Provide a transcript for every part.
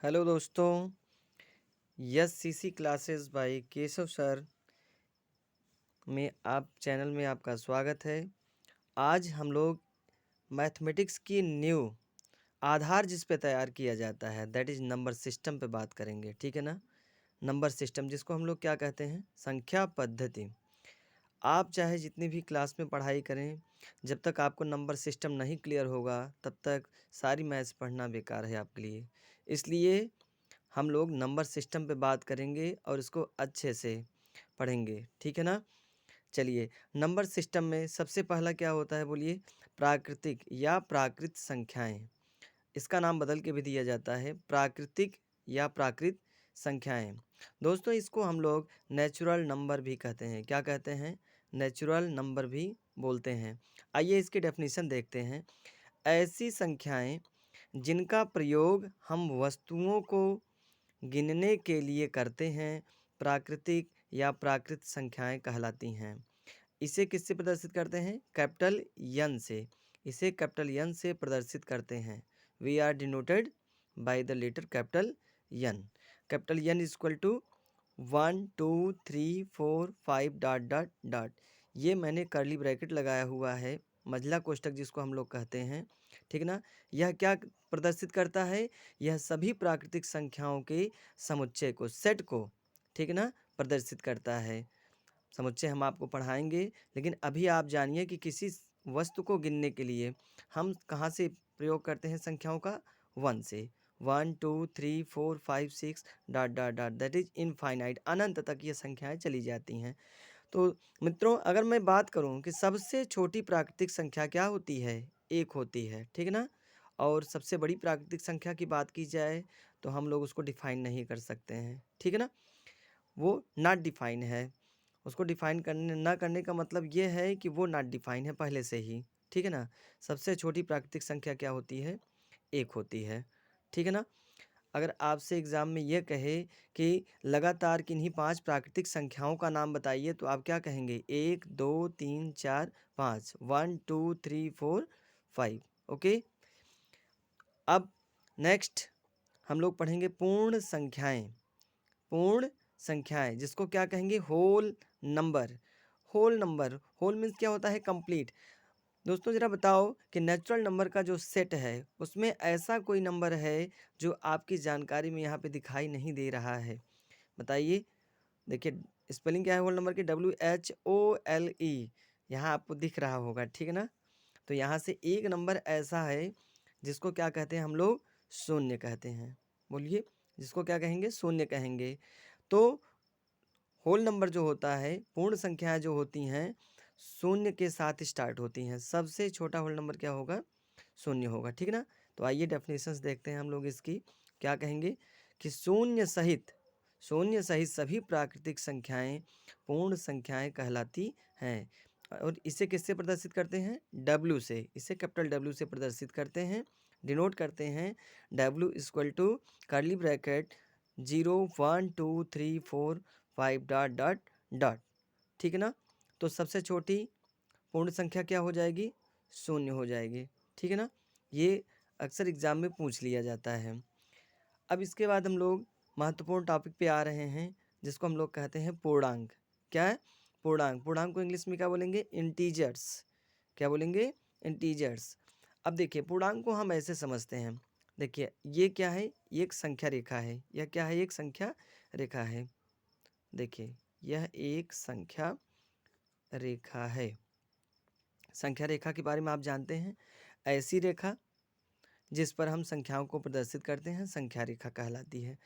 Hello दोस्तों, yes CC classes bye Keshav sir में आप चैनल में आपका स्वागत है। आज हम लोग मैथमेटिक्स की न्यू आधार जिस पे तैयार किया जाता है दैट इज़ नंबर सिस्टम पे बात करेंगे, ठीक है ना। नंबर सिस्टम जिसको हम लोग क्या कहते हैं, संख्या पद्धति। आप चाहे जितनी भी क्लास में पढ़ाई करें, जब तक आपको नंबर सिस्टम नहीं क्लियर होगा तब तक सारी मैथ्स पढ़ना बेकार है आपके लिए। इसलिए हम लोग नंबर सिस्टम पे बात करेंगे और इसको अच्छे से पढ़ेंगे, ठीक है ना। चलिए, नंबर सिस्टम में सबसे पहला क्या होता है बोलिए, प्राकृतिक या प्राकृत संख्याएं। इसका नाम बदल के भी दिया जाता है प्राकृतिक या प्राकृत संख्याएं। दोस्तों, इसको हम लोग नेचुरल नंबर भी कहते हैं। क्या कहते हैं? नेचुरल नंबर भी बोलते हैं। आइए इसकी डेफिनेशन देखते हैं। ऐसी संख्याएं जिनका प्रयोग हम वस्तुओं को गिनने के लिए करते हैं, प्राकृतिक या प्राकृत संख्याएं कहलाती हैं। इसे किससे प्रदर्शित करते हैं? कैपिटल यन से। इसे कैपिटल यन से प्रदर्शित करते हैं। We are denoted by the letter capital N. Capital N is equal to 1 2 3 4 5 dot dot dot. ये मैंने कर्ली ब्रैकेट लगाया हुआ है, मझला कोष्ठक जिसको हम लोग कहते हैं, ठीक ना। यह क्या प्रदर्शित करता है? यह सभी प्राकृतिक संख्याओं के समुच्चय को, सेट को, ठीक ना, प्रदर्शित करता है। समुच्चय हम आपको पढ़ाएंगे, लेकिन अभी आप जानिए कि किसी वस्तु को गिनने के लिए हम कहाँ से प्रयोग करते हैं संख्याओं का? 1 से। 1 2 3 4 5 6 dot dot dot, that is infinite, अनंत तक ये संख्याएं चली जाती हैं। तो मित्रों, अगर मैं बात करूं कि सबसे छोटी प्राकृतिक संख्या क्या होती है? 1 होती है, ठीक ना। और सबसे बड़ी प्राकृतिक संख्या की बात की जाए तो हम लोग उसको डिफाइन नहीं कर सकते हैं, ठीक है ना। वो नॉट डिफाइन है। उसको डिफाइन करने ना करने का मतलब ये है कि वो नॉट डिफाइन है पहले से ही, ठीक है ना। सबसे छोटी प्राकृतिक संख्या क्या होती है? 1 होती है, ठीक है ना। अगर आपसे एग्ज़ाम में ये कहे कि लगातार किन्हीं 5 प्राकृतिक संख्याओं का नाम बताइए तो आप क्या कहेंगे? 1 2 3 4 5, 1 2 3 4 5। ओके। अब नेक्स्ट हम लोग पढ़ेंगे पूर्ण संख्याएं। पूर्ण संख्याएं जिसको क्या कहेंगे? Whole number. Whole number, whole means क्या होता है? कंप्लीट। दोस्तों, ज़रा बताओ कि नेचुरल नंबर का जो सेट है उसमें ऐसा कोई नंबर है जो आपकी जानकारी में यहाँ पे दिखाई नहीं दे रहा है? बताइए। देखिए, स्पेलिंग क्या है होल नंबर की? WHOLE। यहाँ आपको दिख रहा होगा, ठीक है ना। तो यहाँ से एक नंबर ऐसा है जिसको क्या कहते हैं हम लोग? शून्य कहते हैं। बोलिए, जिसको क्या कहेंगे? शून्य कहेंगे। तो होल नंबर जो होता है, पूर्ण संख्याएं जो होती हैं, शून्य के साथ स्टार्ट होती हैं। सबसे छोटा होल नंबर क्या होगा? शून्य होगा, ठीक ना। तो आइए डेफिनेशंस देखते हैं हम लोग इसकी। क्या कहेंगे कि शून्य सहित सभी प्राकृतिक संख्याएं पूर्ण संख्याएं कहलाती हैं। और इसे किससे प्रदर्शित करते हैं? डब्ल्यू से। इसे कैपिटल डब्ल्यू से प्रदर्शित करते हैं, डिनोट करते हैं। W equal to curly bracket 0 1 2 3 4 5 dot dot dot, ठीक है ना। तो सबसे छोटी पूर्ण संख्या क्या हो जाएगी? शून्य हो जाएगी, ठीक है ना। ये अक्सर एग्जाम में पूछ लिया जाता है। अब इसके बाद हम लोग महत्वपूर्ण टॉपिक पे आ रहे हैं जिसको हम लोग कहते हैं पूर्णांक। क्या है? पूर्णांक। पूर्णांक को इंग्लिश में क्या बोलेंगे? इंटीजर्स। क्या बोलेंगे? इंटीजर्स। अब देखिए, पूर्णांक को हम ऐसे समझते हैं। देखिए, ये क्या है? एक संख्या रेखा है। यह क्या है? एक संख्या रेखा है। देखिए, यह एक संख्या रेखा है। संख्या रेखा के बारे में आप जानते हैं, ऐसी रेखा जिस पर हम संख्याओं को प्रदर्शित करते हैं संख्या रेखा कहलाती है,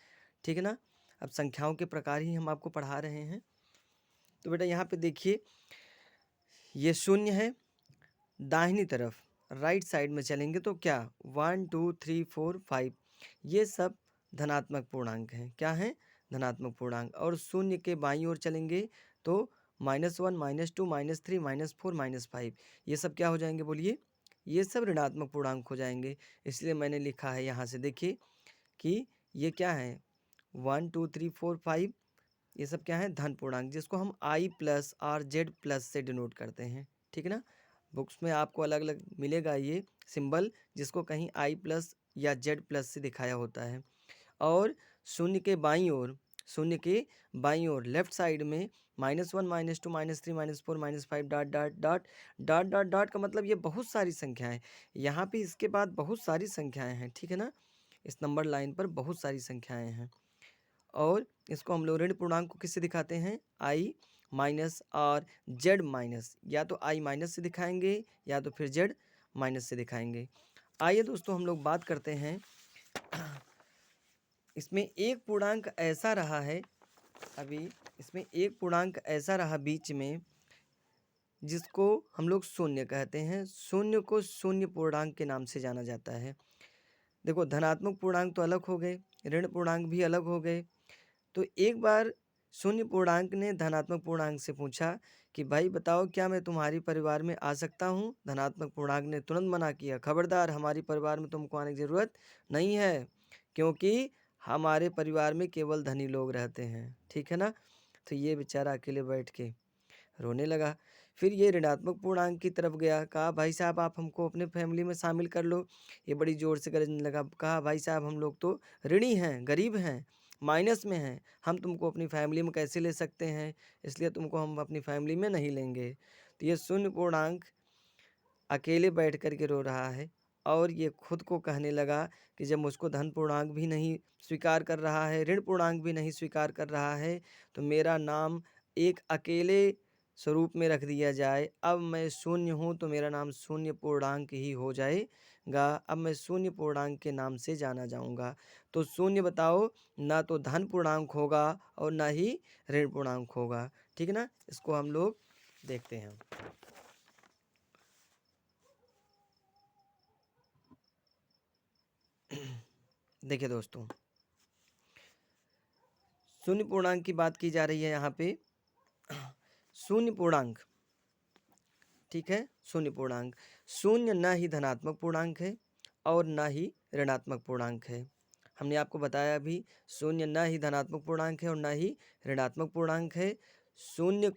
ठीक है ना। अब संख्याओं के प्रकार ही हम आपको पढ़ा रहे हैं। तो बेटा यहाँ पे देखिए, ये शून्य है। दाहिनी तरफ राइट साइड में चलेंगे तो क्या? 1 2 3 4 5, ये सब धनात्मक पूर्णांक हैं। क्या हैं? धनात्मक पूर्णांक। और शून्य के बाईं ओर चलेंगे तो -1 -2 -3 -4 -5, ये सब क्या हो जाएंगे? बोलिए, ये सब ऋणात्मक पूर्णांक हो जाएंगे। इसलिए मैंने लिखा है यहाँ से, देखिए कि ये क्या है? 1 2 3 4 5, ये सब क्या है? धन पूर्णांक, जिसको हम I प्लस और Z प्लस से डिनोट करते हैं, ठीक है ना। बुक्स में आपको अलग अलग मिलेगा ये सिंबल, जिसको कहीं I प्लस या Z प्लस से दिखाया होता है। और शून्य के बाईं ओर लेफ्ट साइड में -1 -2 -3 -4 -5 dot dot dot dot dot dot का मतलब ये बहुत सारी संख्याएं, यहाँ पे इसके बाद बहुत सारी संख्याएं हैं, ठीक है ना। इस नंबर लाइन पर बहुत सारी संख्याएं हैं और इसको हम लोग ऋण पूर्णांक को किससे दिखाते हैं, आई माइनस और जेड माइनस, या तो आई माइनस से दिखाएंगे या तो फिर जेड माइनस से दिखाएंगे। आइए दोस्तों हम लोग बात करते हैं, इसमें एक पूर्णांक ऐसा रहा है, अभी इसमें एक पूर्णांक ऐसा रहा बीच में जिसको हम लोग शून्य कहते हैं। शून्य को शून्य पूर्णांक के नाम से जाना जाता है। देखो धनात्मक पूर्णांक तो अलग हो गए, ऋण पूर्णांक भी अलग हो गए। तो एक बार शून्य पूर्णांक ने धनात्मक पूर्णांक से पूछा कि भाई बताओ क्या मैं तुम्हारी परिवार में आ सकता हूँ। धनात्मक पूर्णांक ने तुरंत मना किया, खबरदार हमारी परिवार में तुमको आने की ज़रूरत नहीं है, क्योंकि हमारे परिवार में केवल धनी लोग रहते हैं, ठीक है ना। तो ये बेचारा अकेले बैठ के रोने लगा। फिर ये ऋणात्मक पूर्णांक की तरफ गया, कहा भाई साहब आप हमको अपने फैमिली में शामिल कर लो। ये बड़ी ज़ोर से गरजने लगा, कहा भाई साहब हम लोग तो ऋणी हैं, गरीब हैं, माइनस में हैं, हम तुमको अपनी फैमिली में कैसे ले सकते हैं, इसलिए तुमको हम अपनी फैमिली में नहीं लेंगे। तो ये शून्य पूर्णांक अकेले बैठ कर के रो रहा है और ये खुद को कहने लगा कि जब मुझको धन पूर्णांक भी नहीं स्वीकार कर रहा है, ऋण पूर्णांक भी नहीं स्वीकार कर रहा है, तो मेरा नाम एक अकेले स्वरूप में रख दिया जाए। अब मैं शून्य हूँ तो मेरा नाम शून्य पूर्णांक ही हो जाएगा। अब मैं शून्य पूर्णांक के नाम से जाना जाऊँगा। तो शून्य बताओ, ना तो धन पूर्णांक होगा और ना ही ऋण पूर्णांक होगा, ठीक है ना। इसको हम लोग देखते हैं। देखिए दोस्तों, शून्य पूर्णांक की बात की जा रही है यहाँ पे। शून्य पूर्णांक, ठीक है, शून्य पूर्णांक, शून्य ना ही धनात्मक पूर्णांक है और ना ही ऋणात्मक पूर्णांक है। हमने आपको बताया अभी, शून्य ना ही धनात्मक पूर्णांक है और ना ही ऋणात्मक पूर्णांक है। शून्य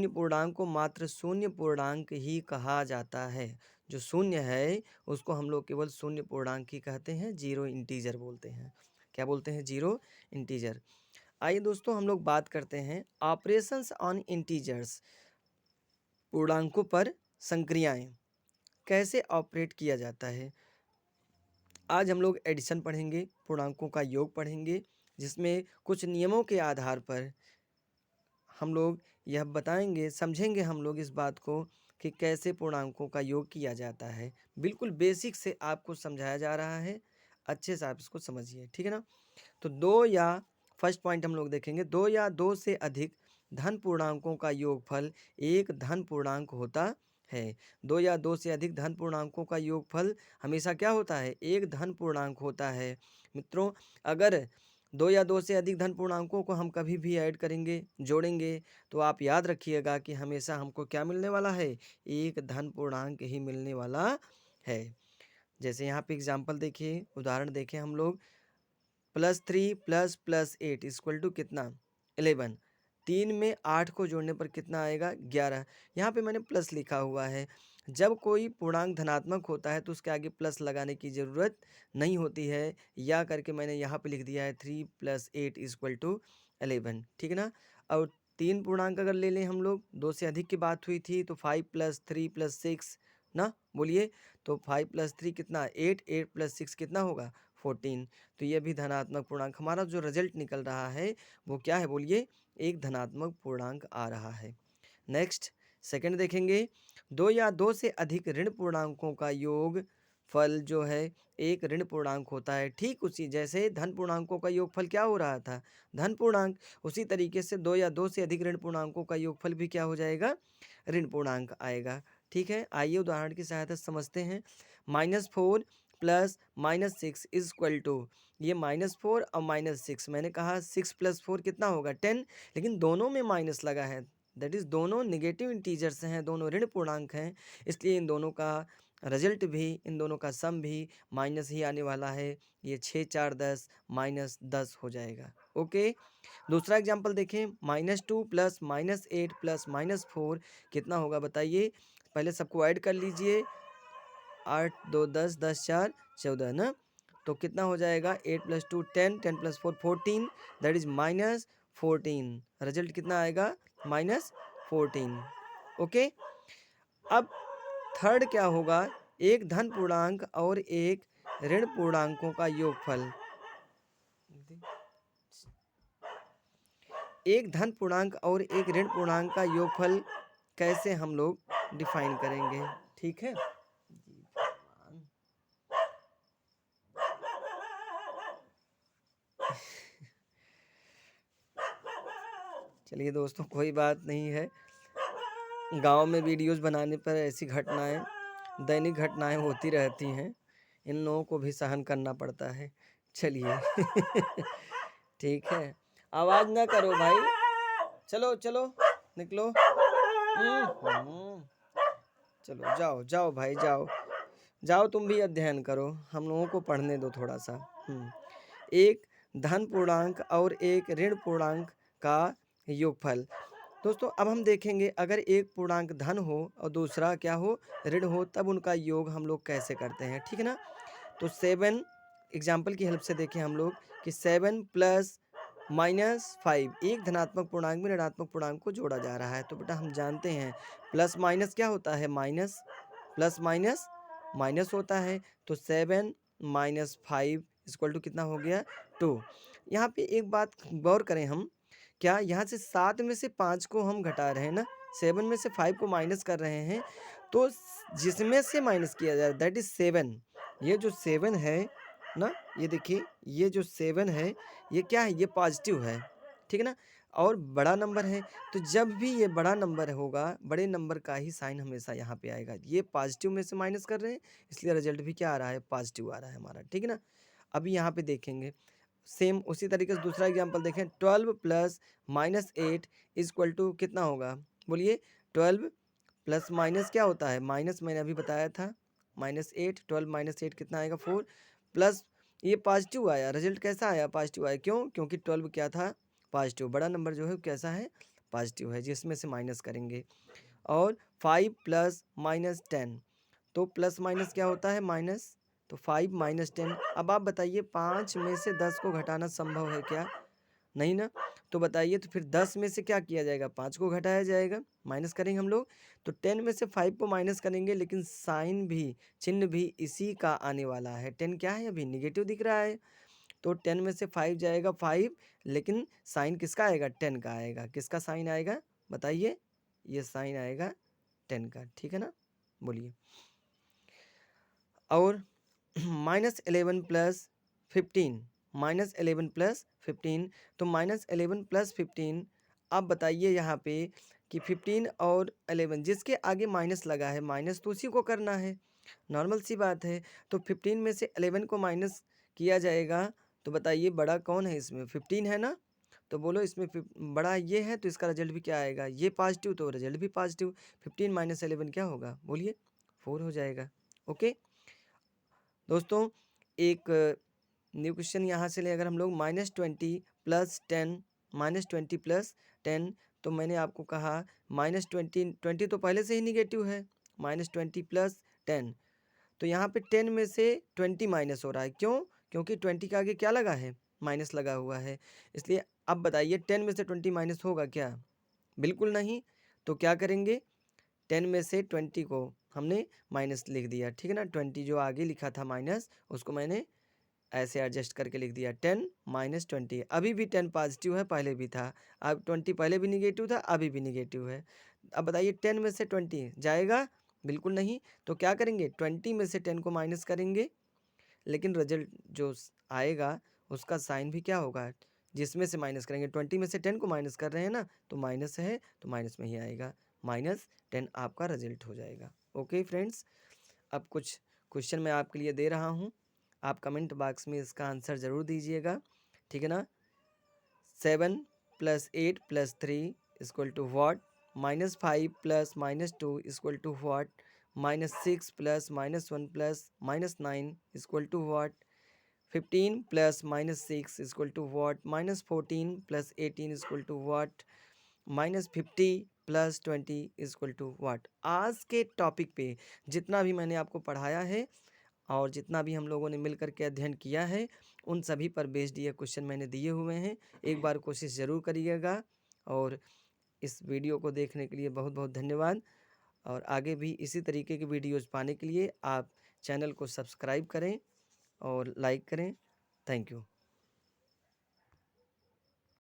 पूर्णांक को मात्र शून्य पूर्णांक ही कहा जाता है। जो शून्य है उसको हम लोग केवल शून्य पूर्णांक ही कहते हैं, जीरो इंटीजर बोलते हैं। क्या बोलते हैं, जीरो इंटीजर। आइए दोस्तों हम लोग बात करते हैं ऑपरेशंस ऑन इंटीजर्स, पूर्णांकों पर संक्रियाएं कैसे ऑपरेट किया जाता है। आज हम लोग एडिशन पढ़ेंगे, पूर्णांकों का योग पढ़ेंगे, जिसमें कुछ नियमों के आधार पर हम लोग यह बताएंगे, समझेंगे हम लोग इस बात को कि कैसे पूर्णांकों का योग किया जाता है। बिल्कुल बेसिक से आपको समझाया जा रहा है, अच्छे से आप इसको समझिए, ठीक है ना। तो दो या फर्स्ट पॉइंट हम लोग देखेंगे, दो या दो से अधिक धन पूर्णांकों का योगफल एक धन पूर्णांक होता है। दो या दो से अधिक धन पूर्णांकों का योगफल हमेशा क्या होता है, एक धन पूर्णांक होता है। मित्रों, अगर दो या दो से अधिक धन पूर्णांकों को हम कभी भी ऐड करेंगे, जोड़ेंगे, तो आप याद रखिएगा कि हमेशा हमको क्या मिलने वाला है, एक धन पूर्णांक ही मिलने वाला है। जैसे यहाँ पे एग्जाम्पल देखिए, उदाहरण देखें हम लोग, +3 + +8 इक्वल टू कितना, 11। 3 में 8 को जोड़ने पर कितना आएगा, 11। यहाँ पे मैंने प्लस लिखा हुआ है। जब कोई पूर्णांक धनात्मक होता है तो उसके आगे प्लस लगाने की ज़रूरत नहीं होती है, या करके मैंने यहाँ पे लिख दिया है 3 + 8 इक्वल टू 11, ठीक है ना। और तीन पूर्णांक अगर ले लें हम लोग, दो से अधिक की बात हुई थी, तो 5 + 3 + 6 ना, बोलिए, तो 5 + 3 कितना, 8, 8 + 6 कितना होगा, 14। तो ये भी धनात्मक पूर्णांक, हमारा जो रिजल्ट निकल रहा है वो क्या है, बोलिए, एक धनात्मक पूर्णांक आ रहा है। नेक्स्ट सेकंड देखेंगे, दो या दो से अधिक ऋण पूर्णांकों का योग फल जो है एक ऋण पूर्णांक होता है। ठीक उसी जैसे धन पूर्णांकों का योगफल क्या हो रहा था, धन पूर्णांक, उसी तरीके से दो या दो से अधिक ऋण पूर्णांकों का योगफल भी क्या हो जाएगा, ऋण पूर्णांक आएगा। ठीक है, आइए उदाहरण की सहायता से समझते हैं। -4 + -6 इज इक्वल टू, ये -4 और -6, मैंने कहा 6 + 4 कितना होगा, 10, लेकिन दोनों में माइनस लगा है, दैट इज़ दोनों नेगेटिव इंटीजर्स हैं, दोनों ऋण पूर्णांक हैं, इसलिए इन दोनों का रिजल्ट भी, इन दोनों का सम भी माइनस ही आने वाला है। ये 6 4 10 -10 हो जाएगा। ओके, दूसरा एग्जाम्पल देखें, -2 + -8 + -4 कितना होगा बताइए। पहले सबको ऐड कर लीजिए, 8 2 10 10 4 14 ना, तो कितना हो जाएगा 8 + 2 10, 10 + 4 14, दैट इज -14। रिजल्ट कितना आएगा -14। ओके। अब थर्ड क्या होगा, एक धन पूर्णांक और एक ऋण पूर्णांकों का योगफल। एक धन पूर्णांक और एक ऋण पूर्णांक का योगफल कैसे हम लोग डिफाइन करेंगे, ठीक है। चलिए दोस्तों, कोई बात नहीं है, गांव में वीडियोस बनाने पर ऐसी घटनाएं, दैनिक घटनाएं होती रहती हैं, इन लोगों को भी सहन करना पड़ता है। चलिए ठीक है, आवाज ना करो भाई, चलो चलो निकलो। चलो जाओ जाओ भाई, जाओ जाओ, तुम भी अध्ययन करो, हम लोगों को पढ़ने दो थोड़ा सा। एक धन पूर्णांक और एक ऋण पूर्णांक का योगफल। दोस्तों अब हम देखेंगे, अगर एक पूर्णांक धन हो और दूसरा क्या हो, ऋण हो, तब उनका योग हम लोग कैसे करते हैं, ठीक है ना। तो 7 एग्जाम्पल की हेल्प से देखें हम लोग कि 7 + -5, एक धनात्मक पूर्णांक में ऋणात्मक पूर्णांक को जोड़ा जा रहा है। तो बेटा हम जानते हैं प्लस माइनस क्या होता है, माइनस, प्लस माइनस माइनस होता है। तो 7 - 5 = कितना हो गया 2। यहाँ पे एक बात गौर करें हम, क्या यहाँ से 7 में से 5 को हम घटा रहे हैं ना, 7 में से 5 को माइनस कर रहे हैं, तो जिसमें से माइनस किया जाए दैट इज 7। ये जो 7 है ना, ये देखिए, ये जो 7 है ये क्या है, ये पॉजिटिव है, ठीक है ना, और बड़ा नंबर है। तो जब भी ये बड़ा नंबर होगा, बड़े नंबर का ही साइन हमेशा यहाँ पे आएगा। ये पॉजिटिव में से माइनस कर रहे हैं, इसलिए रिजल्ट भी क्या आ रहा है, पॉजिटिव आ रहा है हमारा, ठीक है ना। अभी यहाँ पे देखेंगे सेम उसी तरीके से दूसरा एग्जांपल देखें, 12 + -8 = कितना होगा, बोलिए। 12 प्लस माइनस क्या होता है, माइनस, मैंने अभी बताया था -8, 12 - 8 कितना आएगा 4, प्लस ये पॉजिटिव आया, रिजल्ट कैसा आया, पॉजिटिव आया। क्यों, क्योंकि 12 क्या था, पॉजिटिव, बड़ा नंबर जो है कैसा है, पॉजिटिव है, जिसमें से माइनस करेंगे। और 5 + -10, तो प्लस माइनस क्या होता है, माइनस, तो 5 - 10। अब आप बताइए 5 में से 10 को घटाना संभव है क्या, नहीं ना। तो बताइए, तो फिर 10 में से क्या किया जाएगा, 5 को घटाया जाएगा, माइनस करेंगे हम लोग। तो 10 में से 5 को माइनस करेंगे, लेकिन साइन भी, चिन्ह भी इसी का आने वाला है। 10 क्या है, अभी निगेटिव दिख रहा है, तो 10 में से 5 जाएगा 5, लेकिन साइन किसका आएगा, 10 का आएगा। किसका साइन आएगा बताइए, ये साइन आएगा 10 का, ठीक है ना, बोलिए। और -11 + 15, -11 + 15, तो -11 + 15, अब बताइए यहाँ पे कि 15 और 11 जिसके आगे माइनस लगा है, माइनस तो उसी को करना है, नॉर्मल सी बात है। तो 15 में से 11 को माइनस किया जाएगा, तो बताइए बड़ा कौन है इसमें, 15 है ना, तो बोलो इसमें बड़ा ये है, तो इसका रिजल्ट भी क्या आएगा, ये पॉजिटिव, तो रिजल्ट भी पॉजिटिव। 15 - 11 क्या होगा, बोलिए, 4 हो जाएगा। ओके दोस्तों, एक न्यू क्वेश्चन यहाँ से ले, अगर हम लोग -20 + 10, -20 + 10, तो मैंने आपको कहा -20 तो पहले से ही निगेटिव है, -20 + 10, तो यहाँ पे 10 में से 20 माइनस हो रहा है। क्यों, क्योंकि 20 के आगे क्या लगा है, माइनस लगा हुआ है, इसलिए अब बताइए 10 में से 20 माइनस होगा क्या, बिल्कुल नहीं। तो क्या करेंगे, 10 में से 20 को हमने माइनस लिख दिया, ठीक है ना, 20 जो आगे लिखा था माइनस, उसको मैंने ऐसे एडजस्ट करके लिख दिया, 10 - 20। अभी भी 10 पॉजिटिव है, पहले भी था, अब 20 पहले भी निगेटिव था, अभी भी निगेटिव है। अब बताइए 10 में से 20 जाएगा, बिल्कुल नहीं। तो क्या करेंगे, 20 में से 10 को माइनस करेंगे, लेकिन रिजल्ट जो आएगा उसका साइन भी क्या होगा, जिसमें से माइनस करेंगे। 20 में से 10 को माइनस कर रहे हैं ना, तो माइनस है, तो माइनस में ही आएगा, -10 आपका रिजल्ट हो जाएगा। ओके फ्रेंड्स, अब कुछ क्वेश्चन मैं आपके लिए दे रहा हूँ, आप कमेंट बॉक्स में इसका आंसर ज़रूर दीजिएगा, ठीक है ना। 7 + 8 + 3 = what, -5 + -2 = what, -6 + -1 + -9 = what, 15 + -6 = what, -14 + 18 = what, -50 + 20 = what। आज के टॉपिक पे जितना भी मैंने आपको पढ़ाया है, और जितना भी हम लोगों ने मिल कर के अध्ययन किया है उन सभी पर बेस्ड ये क्वेश्चन मैंने दिए हुए हैं। एक बार कोशिश ज़रूर करिएगा। और इस वीडियो को देखने के लिए बहुत बहुत धन्यवाद। और आगे भी इसी तरीके की वीडियोज़ पाने के लिए आप चैनल को सब्सक्राइब करें और लाइक करें। Thank you.